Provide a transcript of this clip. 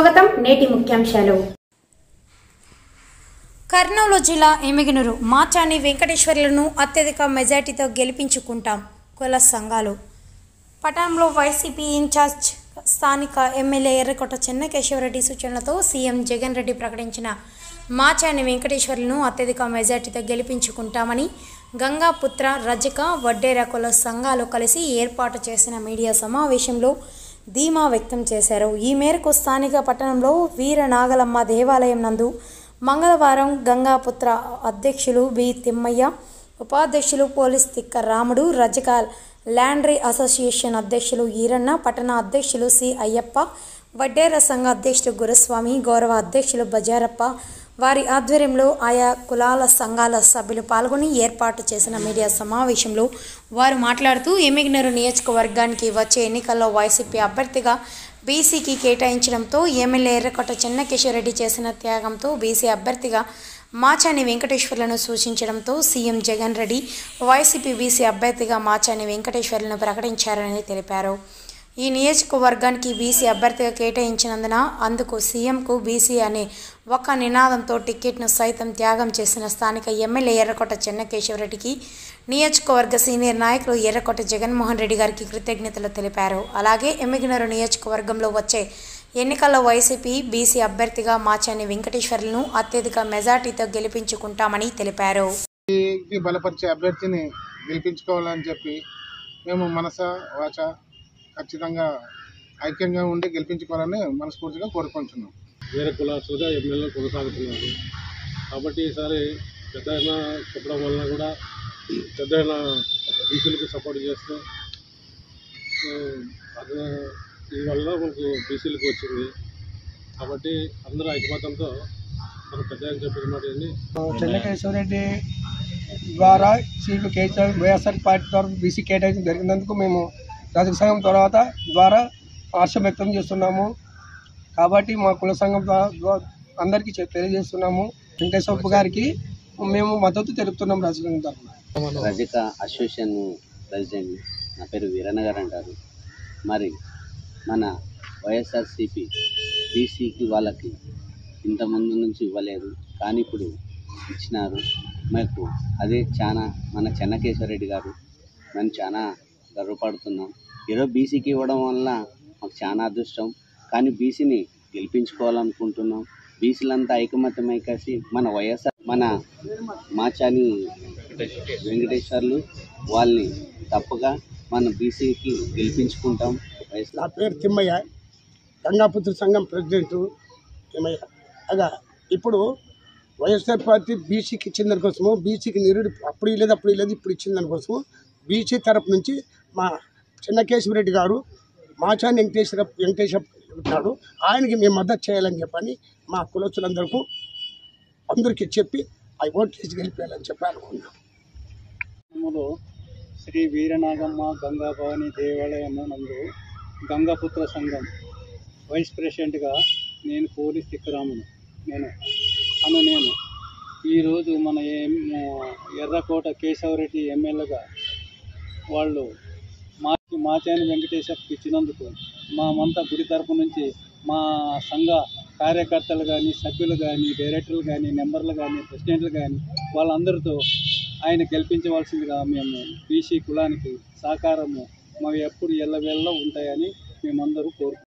స్వాగతం. నేటి ముఖ్యాంశాలు. కర్నూలు జిల్లా ఎమ్మిగనూరు మాచాని వెంకటేశ్వర్లను అత్యధిక మెజార్టీతో గెలిపించుకుంటాం. కుల సంఘాలు పట్టణంలో వైసీపీ ఇన్ఛార్జ్ స్థానిక ఎమ్మెల్యే ఎర్రకోట చెన్నకేశవరెడ్డి సూచనలతో సీఎం జగన్ రెడ్డి ప్రకటించిన మాచాని వెంకటేశ్వర్లను అత్యధిక మెజార్టీతో గెలిపించుకుంటామని గంగాపుత్ర, రజక, వడ్డేర కుల సంఘాలు కలిసి ఏర్పాటు చేసిన మీడియా సమావేశంలో ధీమా వ్యక్తం చేశారు. ఈ మేరకు స్థానిక పట్టణంలో వీరనాగలమ్మ దేవాలయం నందు మంగళవారం గంగాపుత్ర అధ్యక్షులు బి తిమ్మయ్య, ఉపాధ్యక్షులు పోలీస్ తిక్క రాముడు, రజక ల్యాండ్రీ అసోసియేషన్ అధ్యక్షులు ఈరన్న, పట్టణ అధ్యక్షులు సి అయ్యప్ప, వడ్డేర సంఘ అధ్యక్షుడు గురుస్వామి, గౌరవ అధ్యక్షులు బజారప్ప వారి ఆధ్వర్యంలో ఆయా కులాల సంఘాల సభ్యులు పాల్గొని ఏర్పాటు చేసిన మీడియా సమావేశంలో వారు మాట్లాడుతూ ఎమ్మిగనూరు నియోజకవర్గానికి వచ్చే ఎన్నికల్లో వైసీపీ అభ్యర్థిగా బీసీకి కేటాయించడంతో ఎమ్మెల్యే ఎర్రకోట చెన్నకేశవరెడ్డి చేసిన త్యాగంతో బీసీ అభ్యర్థిగా మాచాని వెంకటేశ్వర్లను సూచించడంతో CM Jagan Reddy YCP BC అభ్యర్థిగా మాచాని వెంకటేశ్వర్లను ప్రకటించారని తెలిపారు. ఈ నియోజకవర్గానికి బీసీ అభ్యర్థిగా కేటాయించినందున అందుకు సీఎంకు బీసీ అనే ఒక్క నినాదంతో టికెట్ను సైతం త్యాగం చేసిన స్థానిక ఎమ్మెల్యే ఎర్రకోట చెన్నకేశవరెడ్డికి నియోజకవర్గ సీనియర్ నాయకులు ఎర్రకోట జగన్మోహన్ రెడ్డి గారికి కృతజ్ఞతలు తెలిపారు. అలాగే ఎమ్మిగనూరు నియోజకవర్గంలో వచ్చే ఎన్నికల్లో వైసీపీ బీసీ అభ్యర్థిగా మాచాని వెంకటేశ్వర్లను అత్యధిక మెజార్టీతో గెలిపించుకుంటామని తెలిపారు. బలపరిచే అభ్యర్థిని గెలిపించుకోవాలని చెప్పి మేము మనస వాచ ఖచ్చితంగా ఐక్యంగా ఉండి గెలిపించుకోవాలని మనస్ఫూర్తిగా కోరుకుంటున్నాం. వేరే కులాసులుగా ఎమ్మెల్యేలు కొనసాగుతున్నారు కాబట్టి ఈసారి పెద్ద చెప్పడం వలన కూడా పెద్ద బీసీలకు సపోర్ట్ చేస్తూ ఈ వల్ల మనకు బీసీలకు వచ్చింది కాబట్టి అందరూ ఐకమత్యంతో మనకు పెద్ద చెప్పిన మాట చెన్నకేశవరెడ్డి ద్వారా సీట్లు కేటాయించడం వైఎస్ఆర్ పార్టీ ద్వారా బీసీ కేటాయించడం జరిగినందుకు మేము రాజకీయ సంఘం ద్వారా హర్షం వ్యక్తం చేస్తున్నాము. కాబట్టి మా కుల సంఘం అందరికీ తెలియజేస్తున్నాము. వెంకటేశ్వర గారికి మేము మద్దతు తెలుపుతున్నాం. రాజకీయ తరఫున రజక అసోసియేషన్ ప్రెసిడెంట్, నా పేరు వీరన్న గారు అంటారు. మరి మన వైఎస్ఆర్సీపీ బీసీకి వాళ్ళకి ఇంతకుముందు నుంచి ఇవ్వలేదు కానీ ఇప్పుడు ఇచ్చినారు. మాకు అదే చాలా మన చెన్నకేశవరెడ్డి గారు మేము చాలా గర్వపడుతున్నాం. ఈరోజు బీసీకి ఇవ్వడం వల్ల మాకు చాలా అదృష్టం. కానీ బీసీని గెలిపించుకోవాలనుకుంటున్నాం. బీసీలంతా ఐకమత్యమై కలిసి మన వైఎస్ఆర్ మన మాచాని వెంకటేశ్వర్లు వాళ్ళని తప్పగా మన బీసీకి గెలిపించుకుంటాం. నా పేరు తిమ్మయ్య, గంగాపుత్ర సంఘం ప్రెసిడెంటు తిమ్మయ్య. అగా ఇప్పుడు వైఎస్ఆర్ పార్టీ బీసీకి ఇచ్చిన దానికోసము, బీసీకి నిరుడు అప్పుడు లేదు ఇప్పుడు ఇచ్చిన దానికోసము బీసీ తరపు నుంచి మా చెన్నకేశవరెడ్డి గారు మాచాని వెంకటేశ్వర ఉన్నాడు, ఆయనకి మేము మద్దతు చేయాలని చెప్పని మా కులస్తులందరికీ చెప్పి అవి ఓట్ చేసి గెలిపేయాలని చెప్పి అనుకున్నాం. శ్రీ వీరనాగమ్మ గంగాభవాని దేవాలయము నందు గంగాపుత్ర సంఘం వైస్ ప్రెసిడెంట్గా నేను పోలీస్ తిక్కరామును నేను ఈరోజు మన ఎర్రకోట కేశవరెడ్డి ఎమ్మెల్యేగా వాళ్ళు మాచాని వెంకటేశ్వర్కి ఇచ్చినందుకు మామంతా గుడి తరపు నుంచి మా సంఘ కార్యకర్తలు కానీ, సభ్యులు కానీ, డైరెక్టర్లు కానీ, మెంబర్లు కానీ, ప్రెసిడెంట్లు కానీ వాళ్ళందరితో ఆయన గెలిపించవలసిందిగా మేము బీసీ కులానికి సహకారము మాకు ఎప్పుడు ఎల్లవేళలో ఉంటాయని మేమందరూ కోరుకుంటున్నాం.